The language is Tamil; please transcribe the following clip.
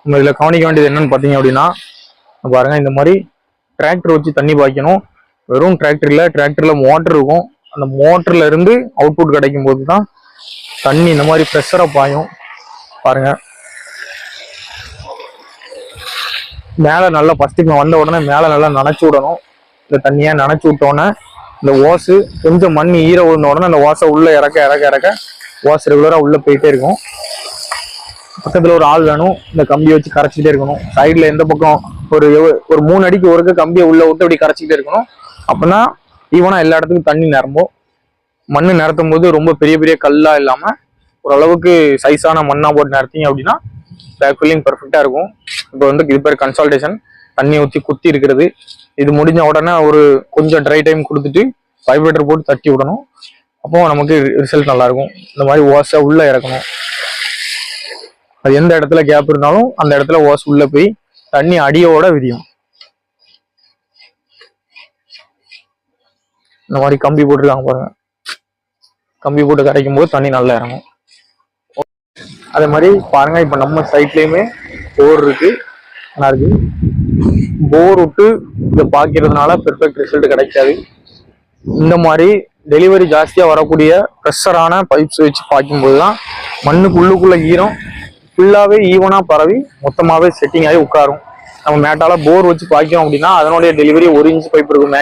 நம்ம இதில் கவனிக்க வேண்டியது என்னன்னு பார்த்தீங்க அப்படின்னா, பாருங்க இந்த மாதிரி டிராக்டர் வச்சு தண்ணி பாய்க்கணும். வெறும் டிராக்டர்ல மோட்டர் இருக்கும். அந்த மோட்டர்ல இருந்து அவுட்புட் கிடைக்கும் போது தான் தண்ணி இந்த மாதிரி ப்ரெஷரா பாயும். பாருங்க மேலே நல்லா ஃபர்ஸ்ட்டுக்கு வந்த உடனே மேலே நல்லா நனைச்சி விடணும். இந்த தண்ணியை நனைச்சி விட்டோன்னே இந்த ஓசு கொஞ்சம் மண் ஈர விழுந்த உடனே அந்த ஓசை உள்ள இறக்க ஓசு ரெகுலராக உள்ள போயிட்டே இருக்கும். பக்கத்தில் ஒரு ஆள் வேணும். இந்த கம்பியை வச்சு கரைச்சிக்கிட்டே இருக்கணும். சைடில் எந்த பக்கம் ஒரு 3 அடிக்கு ஒருக்க கம்பியை உள்ள விட்டு அப்படி கரைச்சிக்கிட்டே இருக்கணும். அப்படின்னா ஈவனா எல்லா இடத்துக்கும் தண்ணி நிரம்பும். மண் நிறத்தும் போது ரொம்ப பெரிய பெரிய கல்லா இல்லாமல் ஓரளவுக்கு சைஸான மண்ணா போட்டு நிறத்தீங்க அப்படின்னா பேக் ஃபில்லிங் பர்ஃபெக்டா இருக்கும். இப்போ இது பேர் கன்சல்டேஷன். தண்ணி ஊற்றி குத்தி இருக்கிறது. இது முடிஞ்ச உடனே ஒரு கொஞ்சம் ட்ரை டைம் கொடுத்துட்டு வைப்ரேட்டர் போட்டு தட்டி விடணும். அப்போ நமக்கு ரிசல்ட் நல்லா இருக்கும். இந்த மாதிரி ஓசை உள்ள இறக்கணும். அது எந்த இடத்துல கேப் இருந்தாலும் அந்த இடத்துல ஓசை உள்ள போய் தண்ணி அடியோட விரியும். இந்த மாதிரி கம்பி போட்டுருக்காங்க பாருங்க. கம்பி போட்டு கரைக்கும் போது தண்ணி நல்லா இறங்கும். அதே மாதிரி பாருங்க, இப்ப நம்ம சைட்லயுமே போர் இருக்கு. போர் விட்டு இதை பாக்கிறதுனால பெர்ஃபெக்ட் ரிசல்ட் கிடைக்காது. இந்த மாதிரி டெலிவரி ஜாஸ்தியா வரக்கூடிய ப்ரெஷரான பைப்ஸ் வச்சு பாய்க்கும்போது தான் மண்ணுக்கு உள்ளுக்குள்ள ஈரம் ஃபுல்லாவே ஈவனா பரவி மொத்தமாவே செட்டிங் ஆகி உட்காரும். நம்ம மேட்டால போர் வச்சு பாய்க்கிறோம் அப்படின்னா அதனுடைய டெலிவரி 1 இன்ச் பைப் இருக்கும்.